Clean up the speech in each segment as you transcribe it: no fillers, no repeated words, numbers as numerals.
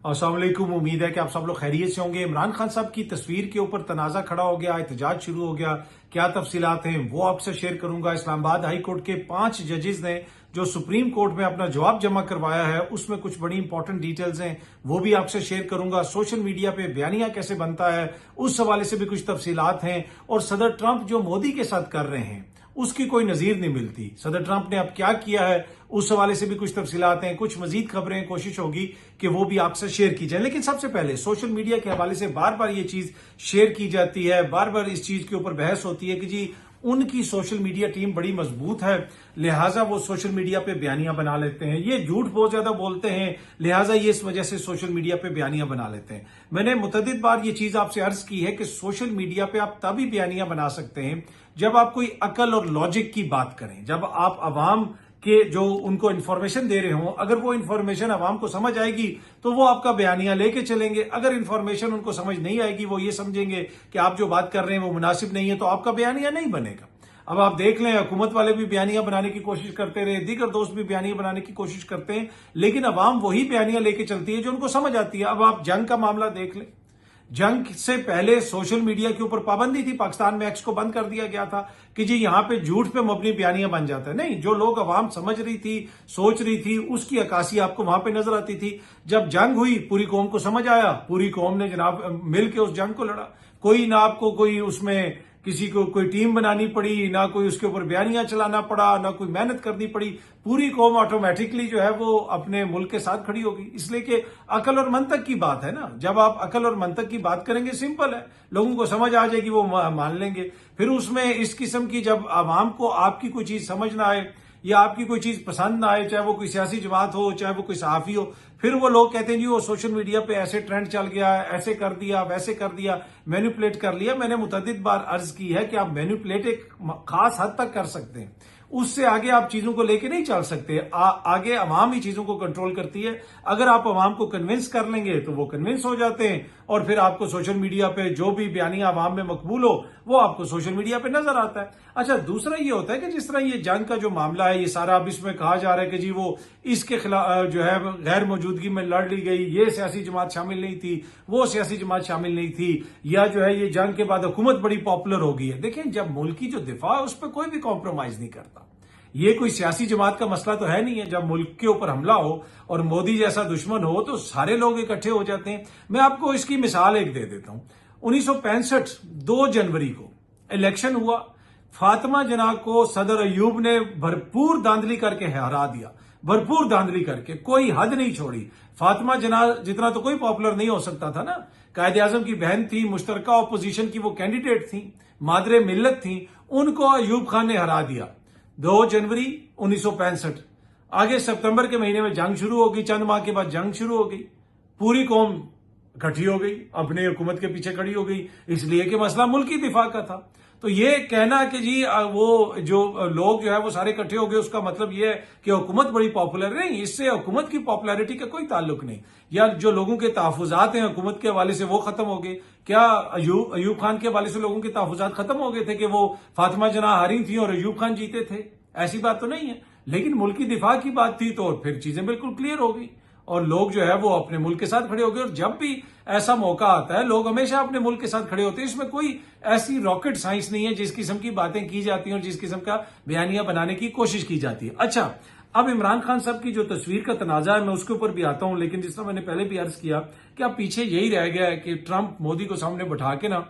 अस्सलाम वालेकुम। उम्मीद है कि आप सब लोग खैरियत से होंगे। इमरान खान साहब की तस्वीर के ऊपर तनाजा खड़ा हो गया, एहतजाज शुरू हो गया। क्या तफसीलात हैं वो आपसे शेयर करूंगा। इस्लामाबाद हाई कोर्ट के 5 जजेस ने जो सुप्रीम कोर्ट में अपना जवाब जमा करवाया है उसमें कुछ बड़ी इंपॉर्टेंट डिटेल्स हैं, वो भी आपसे शेयर करूंगा। सोशल मीडिया पे बयानिया कैसे बनता है उस हवाले से भी कुछ तफसीलात हैं। और सदर ट्रंप जो मोदी के साथ कर रहे हैं उसकी कोई नजीर नहीं मिलती। सदर ट्रंप ने अब क्या किया है उस हवाले से भी कुछ तफसीलात हैं, कुछ मजीद खबरें, कोशिश होगी कि वो भी आपसे शेयर की जाए। लेकिन सबसे पहले सोशल मीडिया के हवाले से बार बार ये चीज शेयर की जाती है, बार बार इस चीज के ऊपर बहस होती है कि जी उनकी सोशल मीडिया टीम बड़ी मजबूत है, लिहाजा वो सोशल मीडिया पे बयानियां बना लेते हैं। ये झूठ बहुत ज्यादा बोलते हैं, लिहाजा ये इस वजह से सोशल मीडिया पे बयानियां बना लेते हैं। मैंने मुतअद्दिद बार ये चीज आपसे अर्ज की है कि सोशल मीडिया पे आप तभी बयानियां बना सकते हैं जब आप कोई अकल और लॉजिक की बात करें, जब आप अवाम के जो उनको इंफॉर्मेशन दे रहे हो, अगर वो इंफॉर्मेशन अवाम को समझ आएगी तो वो आपका बयानिया लेके चलेंगे। अगर इंफॉर्मेशन उनको समझ नहीं आएगी, वो ये समझेंगे कि आप जो बात कर रहे हैं वो मुनासिब नहीं है, तो आपका बयानिया नहीं बनेगा। अब आप देख लें, हुकूमत वाले भी बयानिया बनाने की कोशिश करते रहे, दीगर दोस्त भी बयानिया बनाने की कोशिश करते हैं, लेकिन अवाम वही बयानिया लेके चलती है जो उनको समझ आती है। अब आप जंग का मामला देख लें, जंग से पहले सोशल मीडिया के ऊपर पाबंदी थी, पाकिस्तान में एक्स को बंद कर दिया गया था कि जी यहां पे झूठ पे मबनी बयानियां बन जाता है। नहीं, जो लोग अवाम समझ रही थी, सोच रही थी, उसकी अक्कासी आपको वहां पे नजर आती थी। जब जंग हुई पूरी कौम को समझ आया, पूरी कौम ने जनाब मिल के उस जंग को लड़ा। कोई ना आपको कोई उसमें किसी को कोई टीम बनानी पड़ी, ना कोई उसके ऊपर बयानियां चलाना पड़ा, ना कोई मेहनत करनी पड़ी। पूरी कौम ऑटोमेटिकली जो है वो अपने मुल्क के साथ खड़ी होगी। इसलिए कि अकल और मंतक की बात है ना। जब आप अकल और मंतक की बात करेंगे, सिंपल है, लोगों को समझ आ जाएगी, वो मान लेंगे। फिर उसमें इस किस्म की जब आवाम को आपकी कोई चीज समझ ना आए या आपकी कोई चीज पसंद ना आए, चाहे वो कोई सियासी जमात हो, चाहे वो कोई सहाफी हो, फिर वो लोग कहते हैं जी वो सोशल मीडिया पे ऐसे ट्रेंड चल गया, ऐसे कर दिया, वैसे कर दिया, मैनिपुलेट कर लिया। मैंने मुतअद्दिद बार अर्ज की है कि आप मैनिपुलेट एक खास हद तक कर सकते हैं, उससे आगे आप चीजों को लेके नहीं चल सकते। आगे अवाम ही चीजों को कंट्रोल करती है। अगर आप अवाम को कन्विंस कर लेंगे तो वो कन्विंस हो जाते हैं, और फिर आपको सोशल मीडिया पे जो भी बयानिया अवाम में मकबूल हो वो आपको सोशल मीडिया पे नजर आता है। अच्छा, दूसरा ये होता है कि जिस तरह ये जंग का जो मामला है, ये सारा अब इसमें कहा जा रहा है कि जी वो इसके खिलाफ जो है गैर मौजूदगी में लड़ ली गई, ये सियासी जमात शामिल नहीं थी, वो सियासी जमात शामिल नहीं थी, या जो है ये जंग के बाद हुकूमत बड़ी पॉपुलर हो गई है। देखें, जब मुल्क की जो दिफा है उस पर कोई भी कॉम्प्रोमाइज नहीं करता। ये कोई सियासी जमात का मसला तो है नहीं है। जब मुल्क के ऊपर हमला हो और मोदी जैसा दुश्मन हो तो सारे लोग इकट्ठे हो जाते हैं। मैं आपको इसकी मिसाल एक दे देता हूं। 1965 2 जनवरी को इलेक्शन हुआ। फातिमा जना को सदर अयूब ने भरपूर धांधली करके हरा दिया, भरपूर धांधली करके, कोई हद नहीं छोड़ी। फातिमा जना जितना तो कोई पॉपुलर नहीं हो सकता था ना। कायदे आजम की बहन थी, मुश्तरका अपोजिशन की वो कैंडिडेट थी, मादरे मिल्लत थी, उनको अयूब खान ने हरा दिया। 2 जनवरी 1965। आगे सितंबर के महीने में जंग शुरू हो गई, चंद माह के बाद जंग शुरू हो गई। पूरी कौम इकट्ठी हो गई, अपने हुकूमत के पीछे खड़ी हो गई, इसलिए कि मसला मुल्क की दिफा का था। तो ये कहना कि जी वो जो लोग जो है वो सारे इकट्ठे हो गए, उसका मतलब ये है कि हुकूमत बड़ी पॉपुलर नहीं, इससे हुकूमत की पॉपुलैरिटी का कोई ताल्लुक नहीं। या जो लोगों के तहफुजात हैं हुकूमत के हवाले से वो खत्म हो गए। क्या अयूब खान के हवाले से लोगों के तहफुजात खत्म हो गए थे कि वो फातिमा जना हारी थी और अयूब खान जीते थे? ऐसी बात तो नहीं है। लेकिन मुल्क की दिफा की बात थी तो फिर चीजें बिल्कुल क्लियर हो गई और लोग जो है वो अपने मुल्क के साथ खड़े हो गए। और जब भी ऐसा मौका आता है लोग हमेशा अपने मुल्क के साथ खड़े होते हैं। इसमें कोई ऐसी रॉकेट साइंस नहीं है जिस किस्म की बातें की जाती हैं और जिस किस्म का बयानिया बनाने की कोशिश की जाती है। अच्छा, अब इमरान खान साहब की जो तस्वीर का तनाजा है मैं उसके ऊपर भी आता हूं, लेकिन जिस तरह मैंने पहले भी अर्ज किया कि अब पीछे यही रह गया है कि ट्रंप मोदी को सामने बैठा के ना,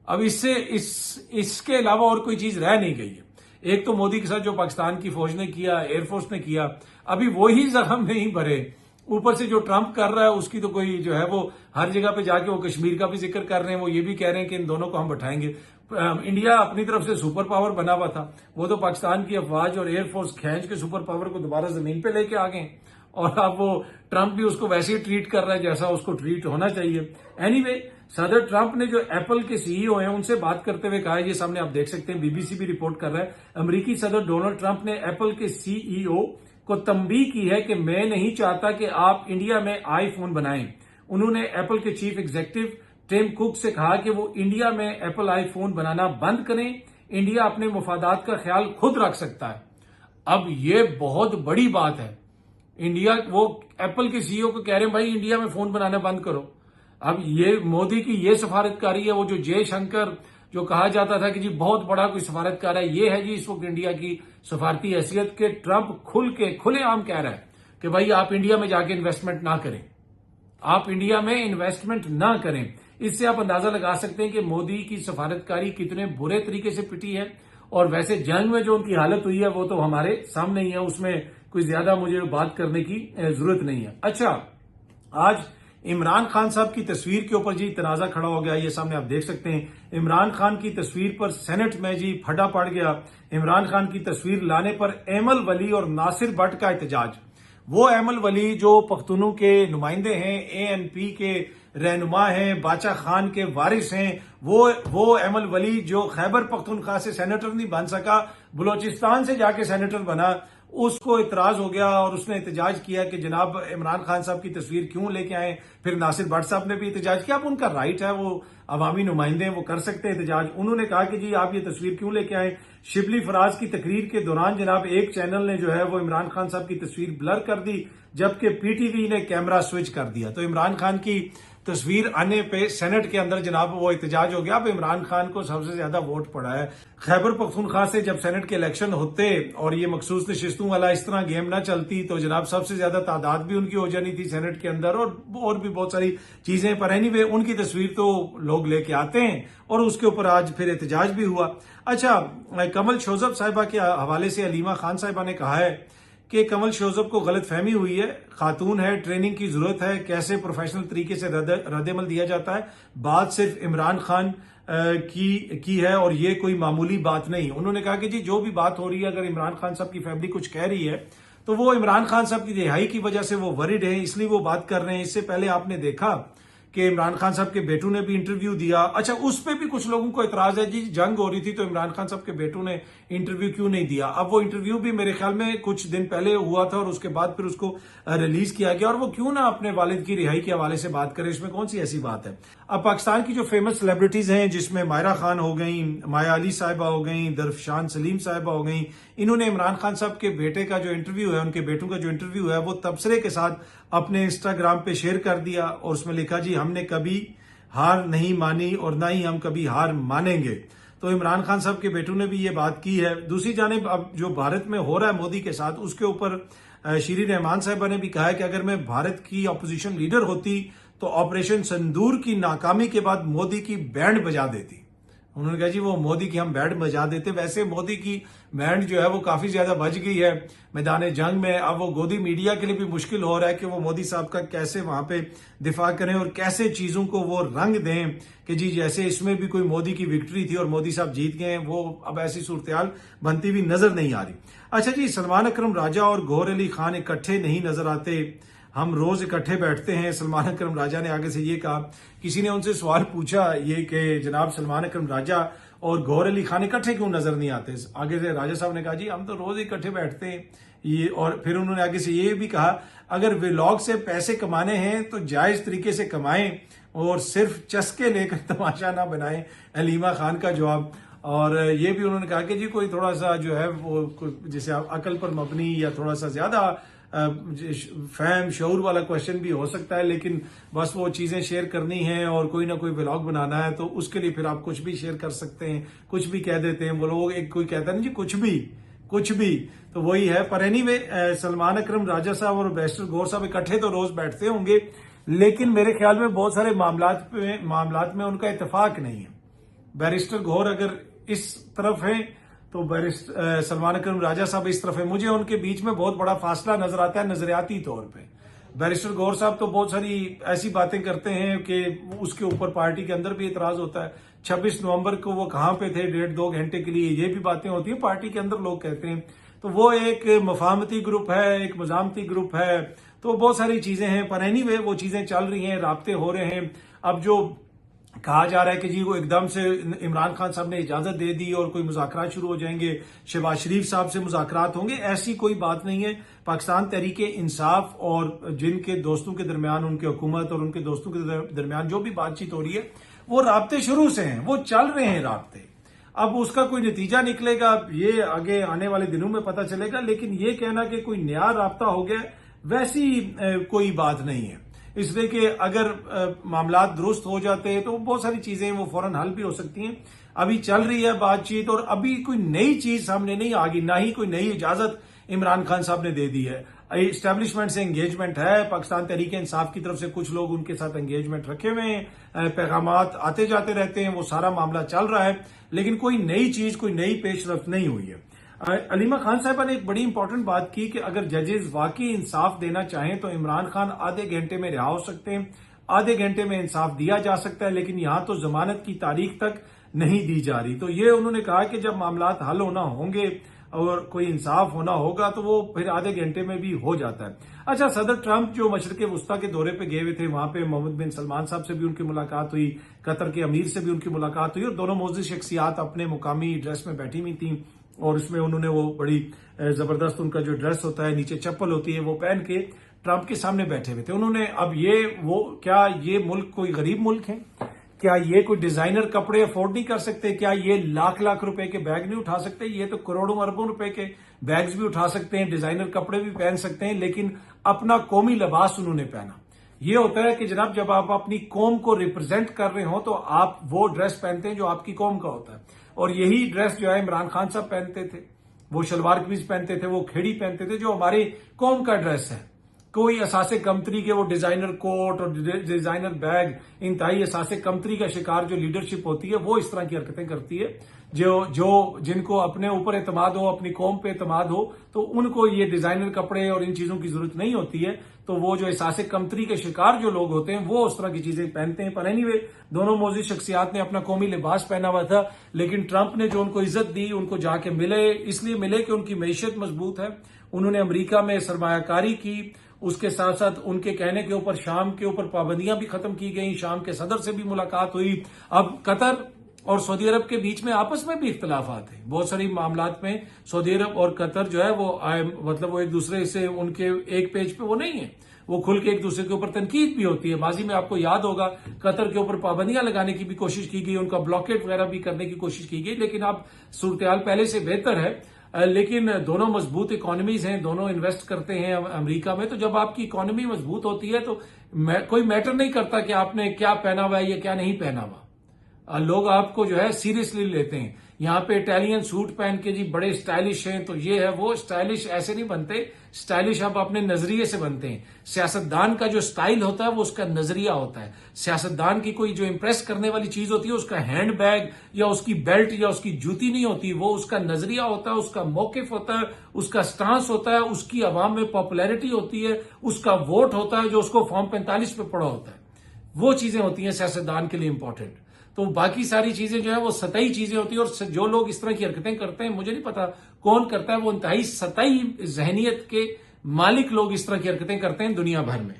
अब इसके अलावा और कोई चीज रह नहीं गई है। एक तो मोदी के साथ जो पाकिस्तान की फौज ने किया, एयरफोर्स ने किया, अभी वही जख्म नहीं भरे। ऊपर से जो ट्रंप कर रहा है उसकी तो कोई जो है वो हर जगह पे जाके वो कश्मीर का भी जिक्र कर रहे हैं, वो ये भी कह रहे हैं कि इन दोनों को हम बैठाएंगे। इंडिया अपनी तरफ से सुपर पावर बना हुआ था, वो तो पाकिस्तान की अफवाज और एयरफोर्स खींच के सुपर पावर को दोबारा जमीन पे लेके आ गए, और अब वो ट्रंप भी उसको वैसे ही ट्रीट कर रहा है जैसा उसको ट्रीट होना चाहिए। एनीवे, सदर ट्रंप ने जो एप्पल के सीईओ हैं उनसे बात करते हुए कहा है, ये सामने आप देख सकते हैं, बीबीसी भी रिपोर्ट कर रहा है, अमेरिकी सदर डोनाल्ड ट्रंप ने एप्पल के सीईओ को तंबीह की है कि मैं नहीं चाहता कि आप इंडिया में आईफोन बनाएं। उन्होंने एप्पल के चीफ एग्जीक्यूटिव टिम कुक से कहा कि वो इंडिया में एप्पल आईफोन बनाना बंद करें, इंडिया अपने मुफादात का ख्याल खुद रख सकता है। अब ये बहुत बड़ी बात है। इंडिया, वो एप्पल के सीईओ को कह रहे हैं भाई इंडिया में फोन बनाना बंद करो। अब ये मोदी की ये सफारतकारी है। वो जो जयशंकर जो कहा जाता था कि जी बहुत बड़ा कोई सफारतकार है, ये है जी इस वक्त इंडिया की सफारती हैसियत के ट्रंप खुलेआम कह रहा है कि भाई आप इंडिया में जाके इन्वेस्टमेंट ना करें, आप इंडिया में इन्वेस्टमेंट ना करें। इससे आप अंदाजा लगा सकते हैं कि मोदी की सफारतकारी कितने बुरे तरीके से पिटी है। और वैसे जंग में जो उनकी हालत हुई है वो तो हमारे सामने ही है, उसमें कोई ज्यादा मुझे बात करने की जरूरत नहीं है। अच्छा, आज इमरान खान साहब की तस्वीर के ऊपर जी तनाजा खड़ा हो गया। ये सामने आप देख सकते हैं, इमरान खान की तस्वीर पर सेनेट में जी फटा पड़ गया। इमरान खान की तस्वीर लाने पर एमल वली और नासिर भट्ट का एहतजाज। वो एमल वली जो पख्तूनों के नुमाइंदे हैं, एएनपी के रहनुमा हैं, बाचा खान के वारिस हैं, वो एमल वली जो खैबर पख्तूनख्वा से सेनेटर नहीं बन सका, बलोचिस्तान से जाके सेनेटर बना, उसको इतराज हो गया और उसने एहतजाज किया कि जनाब इमरान खान साहब की तस्वीर क्यों लेके आए। फिर नासिर भट्ट साहब ने भी एहतजाज किया। अब उनका राइट है, वो अवामी नुमाइंदे हैं, वो कर सकते हैं एहतजाज। उन्होंने कहा कि जी आप ये तस्वीर क्यों लेके आए। शिबली फराज की तकरीर के दौरान जनाब एक चैनल ने जो है वो इमरान खान साहब की तस्वीर ब्लर कर दी, जबकि पीटीवी ने कैमरा स्विच कर दिया। तो इमरान खान की तस्वीर आने पे सेनेट के अंदर जनाब वो एहतजाज हो गया। अब इमरान खान को सबसे ज्यादा वोट पड़ा है खैबर पख्तूनख्वा से। जब सेनेट के इलेक्शन होते और ये मखसूस नशिस्तों वाला इस तरह गेम ना चलती तो जनाब सबसे ज्यादा तादाद भी उनकी हो जानी थी सेनेट के अंदर, और भी बहुत सारी चीजें। पर एनीवे उनकी तस्वीर तो लोग लेके आते हैं और उसके ऊपर आज फिर एहतजाज भी हुआ। अच्छा, कमल शोजब साहिबा के हवाले से अलीमा खान साहिबा ने कहा है कि कमल शोजब को गलत फहमी हुई है, खातून है, ट्रेनिंग की जरूरत है, कैसे प्रोफेशनल तरीके से रद्दमल दिया जाता है। बात सिर्फ इमरान खान की है और ये कोई मामूली बात नहीं। उन्होंने कहा कि जी जो भी बात हो रही है, अगर इमरान खान साहब की फैमिली कुछ कह रही है तो वो इमरान खान साहब की रिहाई की वजह से वो वरिड है, इसलिए वो बात कर रहे हैं। इससे पहले आपने देखा कि इमरान खान साहब के बेटू ने भी इंटरव्यू दिया। अच्छा, उस पर भी कुछ लोगों को इतराज है जी जंग हो रही थी तो इमरान खान साहब के बेटू ने इंटरव्यू क्यों नहीं दिया। अब वो इंटरव्यू भी मेरे ख्याल में कुछ दिन पहले हुआ था और उसके बाद फिर उसको रिलीज किया गया, और वो क्यों ना अपने वालिद की रिहाई के हवाले से बात करे, इसमें कौन सी ऐसी बात है। अब पाकिस्तान की जो फेमस सेलिब्रिटीज हैं जिसमें मायरा खान हो गई, माया अली साहिबा हो गई, दरफशान सलीम साहिबा हो गई, इन्होंने इमरान खान साहब के बेटे का जो इंटरव्यू है, उनके बेटों का जो इंटरव्यू है वो तबसरे के साथ अपने इंस्टाग्राम पे शेयर कर दिया और उसमें लिखा जी हमने कभी हार नहीं मानी और ना ही हम कभी हार मानेंगे। तो इमरान खान साहब के बेटों ने भी ये बात की है। दूसरी जानिब अब जो भारत में हो रहा है मोदी के साथ, उसके ऊपर शीरी रहमान साहिबा ने भी कहा है कि अगर मैं भारत की अपोजिशन लीडर होती तो ऑपरेशन सिंदूर की नाकामी के बाद मोदी की बैंड बजा देती। उन्होंने कहा जी वो मोदी की हम बैंड बजा देते। वैसे मोदी की बैंड जो है वो काफी ज्यादा बज गई है मैदान जंग में। अब वो गोदी मीडिया के लिए भी मुश्किल हो रहा है कि वो मोदी साहब का कैसे वहां पे दिफा करें और कैसे चीजों को वो रंग दें कि जी जैसे इसमें भी कोई मोदी की विक्ट्री थी और मोदी साहब जीत गए। वो अब ऐसी सूरत बनती हुई नजर नहीं आ रही। अच्छा जी, सलमान अकरम राजा और गौहर अली खान इकट्ठे नहीं नजर आते, हम रोज इकट्ठे बैठते हैं। सलमान अकरम राजा ने आगे से ये कहा, किसी ने उनसे सवाल पूछा ये कि जनाब सलमान अकरम राजा और गौहर अली खान इकट्ठे क्यों नजर नहीं आते। आगे से राजा साहब ने कहा जी हम तो रोज इकट्ठे बैठते हैं ये। और फिर उन्होंने आगे से ये भी कहा अगर व्लॉग से पैसे कमाने हैं तो जायज तरीके से कमाएं और सिर्फ चस्के लेकर तमाशा ना बनाएं। अलीमा खान का जवाब। और ये भी उन्होंने कहा कि जी कोई थोड़ा सा जो है वो जैसे अकल पर मबनी या थोड़ा सा ज्यादा फहम शऊर वाला क्वेश्चन भी हो सकता है, लेकिन बस वो चीजें शेयर करनी है और कोई ना कोई व्लॉग बनाना है तो उसके लिए फिर आप कुछ भी शेयर कर सकते हैं, कुछ भी कह देते हैं। वो लोग एक कोई कहता नहीं जी कुछ भी तो वही है। पर एनीवे सलमान अकरम राजा साहब और बैरिस्टर गौर साहब इकट्ठे तो रोज बैठते होंगे, लेकिन मेरे ख्याल में बहुत सारे मामलात में उनका इत्तेफाक नहीं है। बैरिस्टर गौर अगर इस तरफ है तो सलमान अकरम राजा साहब इस तरफ है। मुझे उनके बीच में बहुत बड़ा फासला नजर आता है नजरियाती तौर पे। बैरिस्टर गौर साहब तो बहुत सारी ऐसी बातें करते हैं कि उसके ऊपर पार्टी के अंदर भी इतराज होता है। 26 नवंबर को वो कहां पे थे 1.5-2 घंटे के लिए, ये भी बातें होती है पार्टी के अंदर, लोग कहते हैं। तो वो एक मफाहमती ग्रुप है, एक मजामती ग्रुप है, तो बहुत सारी चीजें हैं। पर एनीवे वो चीजें चल रही हैं, राब्ते हो रहे हैं। अब जो कहा जा रहा है कि जी वो एकदम से इमरान खान साहब ने इजाजत दे दी और कोई मुज़ाकरात शुरू हो जाएंगे, शहबाज शरीफ साहब से मुज़ाकरात होंगे, ऐसी कोई बात नहीं है। पाकिस्तान तहरीक इंसाफ और जिनके दोस्तों के दरमियान, उनके हुकूमत और उनके दोस्तों के दरमियान जो भी बातचीत हो रही है वो राब्ते शुरू से हैं, वो चल रहे हैं राब्ते। अब उसका कोई नतीजा निकलेगा ये आगे आने वाले दिनों में पता चलेगा, लेकिन ये कहना कि कोई नया राब्ता हो गया वैसी कोई बात नहीं है। इसलिए कि अगर मामला दुरुस्त हो जाते हैं तो बहुत सारी चीजें वो फौरन हल भी हो सकती हैं। अभी चल रही है बातचीत और अभी कोई नई चीज सामने नहीं आ गई, ना ही कोई नई इजाजत इमरान खान साहब ने दे दी है। एस्टेब्लिशमेंट से एंगेजमेंट है, पाकिस्तान तहरीक इंसाफ की तरफ से कुछ लोग उनके साथ एंगेजमेंट रखे हुए हैं, पैगामात आते जाते रहते हैं, वो सारा मामला चल रहा है, लेकिन कोई नई चीज, कोई नई पेशरफ्त नहीं हुई है। अलीमा खान साहबा ने एक बड़ी इंपॉर्टेंट बात की कि अगर जजेस वाकई इंसाफ देना चाहें तो इमरान खान आधे घंटे में रिहा हो सकते हैं, आधे घंटे में इंसाफ दिया जा सकता है, लेकिन यहां तो जमानत की तारीख तक नहीं दी जा रही। तो ये उन्होंने कहा कि जब मामला हल होना होंगे और कोई इंसाफ होना होगा तो वो फिर आधे घंटे में भी हो जाता है। अच्छा, सदर ट्रंप जो मशरक़े वुस्ता के दौरे पे गए हुए थे, वहां पे मोहम्मद बिन सलमान साहब से भी उनकी मुलाकात हुई, कतर के अमीर से भी उनकी मुलाकात हुई और दोनों मोअज़्ज़िज़ शख्सियात अपने मुकामी ड्रेस में बैठी हुई थी और उसमें उन्होंने वो बड़ी जबरदस्त उनका जो ड्रेस होता है, नीचे चप्पल होती है, वो पहन के ट्रंप के सामने बैठे हुए थे। उन्होंने अब क्या ये मुल्क कोई गरीब मुल्क है? क्या ये कोई डिजाइनर कपड़े अफोर्ड नहीं कर सकते? क्या ये लाख लाख रुपए के बैग नहीं उठा सकते? ये तो करोड़ों अरबों रुपए के बैग्स भी उठा सकते हैं, डिजाइनर कपड़े भी पहन सकते हैं, लेकिन अपना कौमी लिबास उन्होंने पहना। ये होता है कि जनाब, जब आप अपनी कौम को रिप्रेजेंट कर रहे हो तो आप वो ड्रेस पहनते हैं जो आपकी कौम का होता है। और यही ड्रेस जो है इमरान खान साहब पहनते थे, वो शलवार कमीज पहनते थे, वो खेड़ी पहनते थे, जो हमारी कौम का ड्रेस है। कोई असासे कमतरी के वो डिजाइनर कोट और डिजाइनर बैग, इंतहाई असासे कमतरी का शिकार जो लीडरशिप होती है वो इस तरह की हरकतें करती है। जिनको अपने ऊपर एतमाद हो, अपनी कौम पे एतमाद हो, तो उनको ये डिजाइनर कपड़े और इन चीजों की जरूरत नहीं होती है। तो वो जो एहसासे कमतरी के शिकार जो लोग होते हैं वो उस तरह की चीजें पहनते हैं। पर एनीवे, दोनों मोअज़्ज़िज़ शख्सियात ने अपना कौमी लिबास पहना हुआ था, लेकिन ट्रंप ने जो उनको इज्जत दी, उनको जाके मिले, इसलिए मिले कि उनकी मैशियत मजबूत है। उन्होंने अमरीका में सरमायाकारी की, उसके साथ साथ उनके कहने के ऊपर शाम के ऊपर पाबंदियां भी खत्म की गई, शाम के सदर से भी मुलाकात हुई। अब कतर और सऊदी अरब के बीच में आपस में भी इख्तलाफात हैं बहुत सारी मामलात में। सऊदी अरब और कतर जो है वो एक दूसरे से उनके एक पेज पे वो नहीं है, वो खुल के एक दूसरे के ऊपर तनकीद भी होती है। माजी में आपको याद होगा कतर के ऊपर पाबंदियां लगाने की भी कोशिश की गई, उनका ब्लॉकेट वगैरह भी करने की कोशिश की गई, लेकिन अब सूरत पहले से बेहतर है। लेकिन दोनों मजबूत इकोनॉमीज हैं, दोनों इन्वेस्ट करते हैं अमेरिका में। तो जब आपकी इकोनॉमी मजबूत होती है तो कोई मैटर नहीं करता कि आपने क्या पहना हुआ है या क्या नहीं पहना हुआ, लोग आपको जो है सीरियसली लेते हैं। यहाँ पे इटालियन सूट पहन के जी बड़े स्टाइलिश हैं, तो ये है वो। स्टाइलिश ऐसे नहीं बनते, स्टाइलिश आप अपने नजरिए से बनते हैं। सियासतदान का जो स्टाइल होता है वो उसका नजरिया होता है। सियासतदान की कोई जो इंप्रेस करने वाली चीज होती है, उसका हैंड बैग या उसकी बेल्ट या उसकी जूती नहीं होती, वो उसका नजरिया होता है, उसका मौकिफ होता है, उसका स्टांस होता है, उसकी आवाम में पॉपुलैरिटी होती है, उसका वोट होता है जो उसको फॉर्म 45 पे पड़ा होता है। वो चीजें होती हैं सियासतदान के लिए इंपॉर्टेंट। तो बाकी सारी चीजें जो है वो सतही चीजें होती है। और जो लोग इस तरह की हरकतें करते हैं, मुझे नहीं पता कौन करता है, वो इंतहाई सतही जहनियत के मालिक लोग इस तरह की हरकतें करते हैं दुनिया भर में।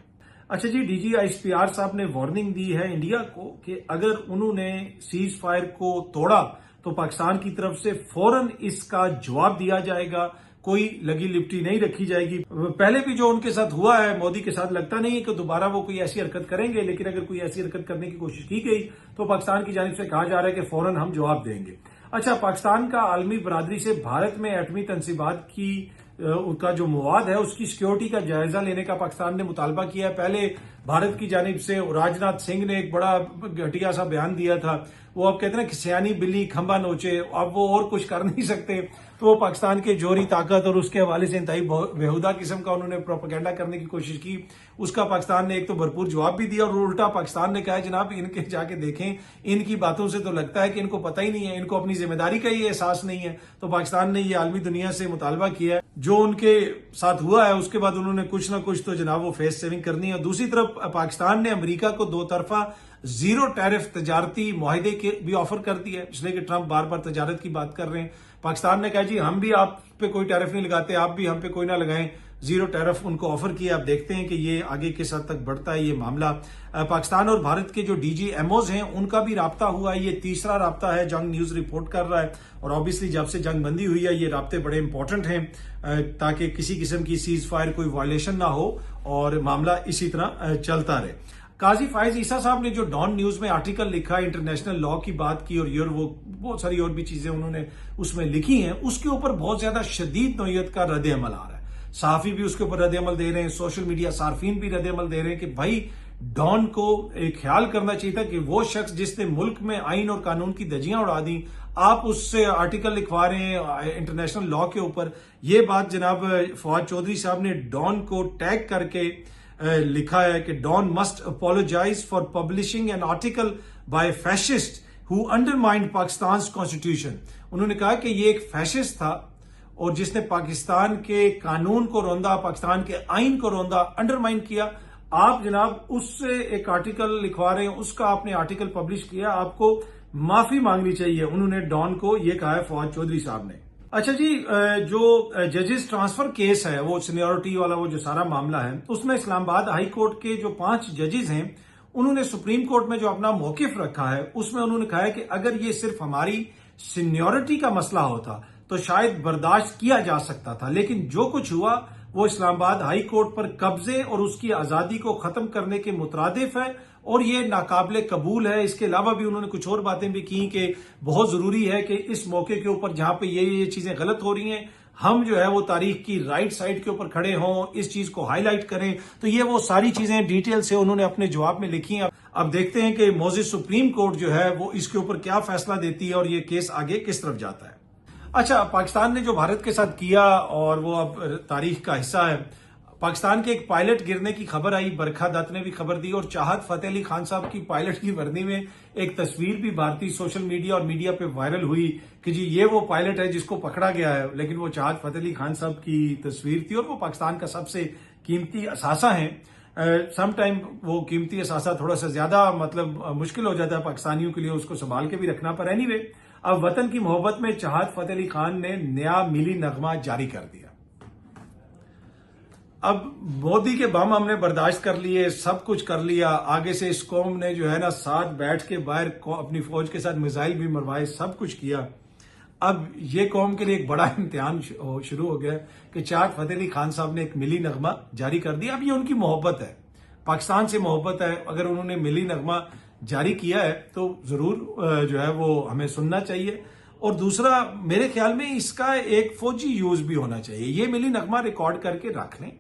अच्छा जी, DGISPR साहब ने वार्निंग दी है इंडिया को कि अगर उन्होंने सीज फायर को तोड़ा तो पाकिस्तान की तरफ से फौरन इसका जवाब दिया जाएगा, कोई लगी लिपटी नहीं रखी जाएगी। पहले भी जो उनके साथ हुआ है मोदी के साथ, लगता नहीं है कि दोबारा वो कोई ऐसी हरकत करेंगे, लेकिन अगर कोई ऐसी हरकत करने की कोशिश की गई तो पाकिस्तान की जानिब से कहा जा रहा है कि फौरन हम जवाब देंगे। अच्छा, पाकिस्तान का आलमी बरादरी से भारत में एटमी तनसीबात की उनका जो मवाद है उसकी सिक्योरिटी का जायजा लेने का पाकिस्तान ने मुतालबा किया है। पहले भारत की जानिब से राजनाथ सिंह ने एक बड़ा घटिया सा बयान दिया था, वो अब कहते हैं कि सियानी बिल्ली खंबा नोचे, अब वो और कुछ कर नहीं सकते, तो वो पाकिस्तान के जोरी ताकत और उसके हवाले से इंतहाई बेहुदा किस्म का उन्होंने प्रोपेगेंडा करने की कोशिश की। उसका पाकिस्तान ने एक तो भरपूर जवाब भी दिया और उल्टा पाकिस्तान ने कहा है जनाब इनके जाके देखें, इनकी बातों से तो लगता है कि इनको पता ही नहीं है, इनको अपनी जिम्मेदारी का ही एहसास नहीं है। तो पाकिस्तान ने ये आलमी दुनिया से मुतालबा किया है, जो उनके साथ हुआ है उसके बाद उन्होंने कुछ ना कुछ तो जनाब वो फेस सेविंग करनी है। दूसरी तरफ पाकिस्तान ने अमेरिका को दो तरफा जीरो टैरिफ तजारती मुआहदे के भी ऑफर कर दिया है, इसलिए कि ट्रंप बार बार तजारत की बात कर रहे हैं। पाकिस्तान ने कहा जी हम भी आप पे कोई टैरिफ नहीं लगाते, आप भी हम पे कोई ना लगाएं, जीरो टैरिफ उनको ऑफर किया। आप देखते हैं कि ये आगे किस हद तक बढ़ता है ये मामला। पाकिस्तान और भारत के जो DGMOs हैं उनका भी राब्ता हुआ है, ये तीसरा राब्ता है, जंग न्यूज रिपोर्ट कर रहा है। और ऑब्वियसली जब से जंग बंदी हुई है ये राब्ते बड़े इंपॉर्टेंट हैं ताकि किसी किस्म की सीज फायर कोई वायलेशन ना हो और मामला इसी तरह चलता रहे। काजी फायज ईसा साहब ने जो डॉन न्यूज में आर्टिकल लिखा, इंटरनेशनल लॉ की बात की और वो बहुत सारी और भी चीजें उन्होंने उसमें लिखी हैं, उसके ऊपर बहुत ज्यादा शदीद नौयत का रद्द अमल आ रहा है। सहाफी भी उसके ऊपर रद्द-ए-अमल दे रहे हैं, सोशल मीडिया सार्फिन भी रद्द-ए-अमल दे रहे हैं कि भाई डॉन को एक ख्याल करना चाहिए था कि वो शख्स जिसने मुल्क में आइन और कानून की धज्जियां उड़ा दी, आप उससे आर्टिकल लिखवा रहे हैं इंटरनेशनल लॉ के ऊपर। ये बात जनाब फवाद चौधरी साहब ने डॉन को टैग करके लिखा है कि Dawn must apologise for publishing an article by fascist who undermined Pakistan constitution. उन्होंने कहा कि ये एक फैशिस्ट था और जिसने पाकिस्तान के कानून को रौंदा, पाकिस्तान के आइन को रौंदा, अंडरमाइन किया। आप जनाब उससे एक आर्टिकल लिखवा रहे हैं, उसका आपने आर्टिकल पब्लिश किया, आपको माफी मांगनी चाहिए। उन्होंने डॉन को यह कहा है फवाद चौधरी साहब ने। अच्छा जी, जो जजेस ट्रांसफर केस है, वो सीनियरिटी वाला वो जो सारा मामला है, उसमें इस्लामाबाद हाई कोर्ट के जो 5 जजेस हैं, उन्होंने सुप्रीम कोर्ट में जो अपना मौकिफ रखा है, उसमें उन्होंने कहा है कि अगर ये सिर्फ हमारी सीनियरिटी का मसला होता तो शायद बर्दाश्त किया जा सकता था, लेकिन जो कुछ हुआ वो इस्लामाबाद हाई कोर्ट पर कब्जे और उसकी आजादी को खत्म करने के मुतरादिफ है और ये नाकाबिले कबूल है। इसके अलावा भी उन्होंने कुछ और बातें भी की कि बहुत जरूरी है कि इस मौके के ऊपर जहां पे ये चीजें गलत हो रही हैं, हम जो है वो तारीख की राइट साइड के ऊपर खड़े हों, इस चीज को हाईलाइट करें। तो ये वो सारी चीजें डिटेल से उन्होंने अपने जवाब में लिखी हैं। अब देखते हैं कि मौजूद सुप्रीम कोर्ट जो है वो इसके ऊपर क्या फैसला देती है और ये केस आगे किस तरफ जाता है। अच्छा, पाकिस्तान ने जो भारत के साथ किया और वो अब तारीख का हिस्सा है। पाकिस्तान के एक पायलट गिरने की खबर आई, बरखा दत्त ने भी खबर दी और चाहत फतेह अली खान साहब की पायलट की वर्दी में एक तस्वीर भी भारतीय सोशल मीडिया और मीडिया पे वायरल हुई कि जी ये वो पायलट है जिसको पकड़ा गया है, लेकिन वो चाहत फतेह अली खान साहब की तस्वीर थी और वो पाकिस्तान का सबसे कीमती असासा है। समटाइम वो कीमती असासा थोड़ा सा ज्यादा मतलब मुश्किल हो जाता है पाकिस्तानियों के लिए, उसको संभाल के भी रखना। पर एनीवे, अब वतन की मोहब्बत में चाहत फतेह अली खान ने नया मिली नगमा जारी कर दिया। अब मोदी के बम हमने बर्दाश्त कर लिए, सब कुछ कर लिया, आगे से इस कौम ने जो है ना साथ बैठ के बाहर अपनी फौज के साथ मिसाइल भी मरवाए, सब कुछ किया। अब ये कौम के लिए एक बड़ा इम्तिहान शुरू हो गया कि चाहत फतेह अली खान साहब ने एक मिली नगमा जारी कर दिया। अब ये उनकी मोहब्बत है, पाकिस्तान से मोहब्बत है। अगर उन्होंने मिली नगमा जारी किया है तो जरूर जो है वो हमें सुनना चाहिए। और दूसरा, मेरे ख्याल में इसका एक फौजी यूज भी होना चाहिए। ये मिली नगमा रिकॉर्ड करके रख लें,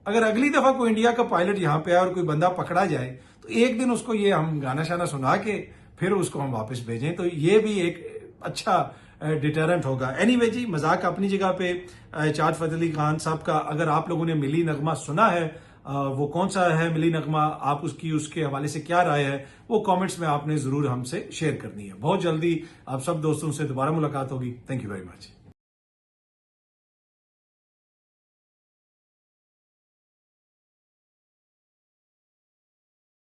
अगर अगली दफा कोई इंडिया का पायलट यहां पे आए और कोई बंदा पकड़ा जाए तो एक दिन उसको ये हम गाना शाना सुना के फिर उसको हम वापस भेजें, तो ये भी एक अच्छा डिटरेंट होगा। एनीवे जी, मजाक अपनी जगह पे। चाहत फतेह अली खान साहब का अगर आप लोगों ने मिली नगमा सुना है, वो कौन सा है मिली नगमा, आप उसके हवाले से क्या राय है, वो कमेंट्स में आपने जरूर हमसे शेयर करनी है। बहुत जल्दी आप सब दोस्तों से दोबारा मुलाकात होगी। Thank you very much.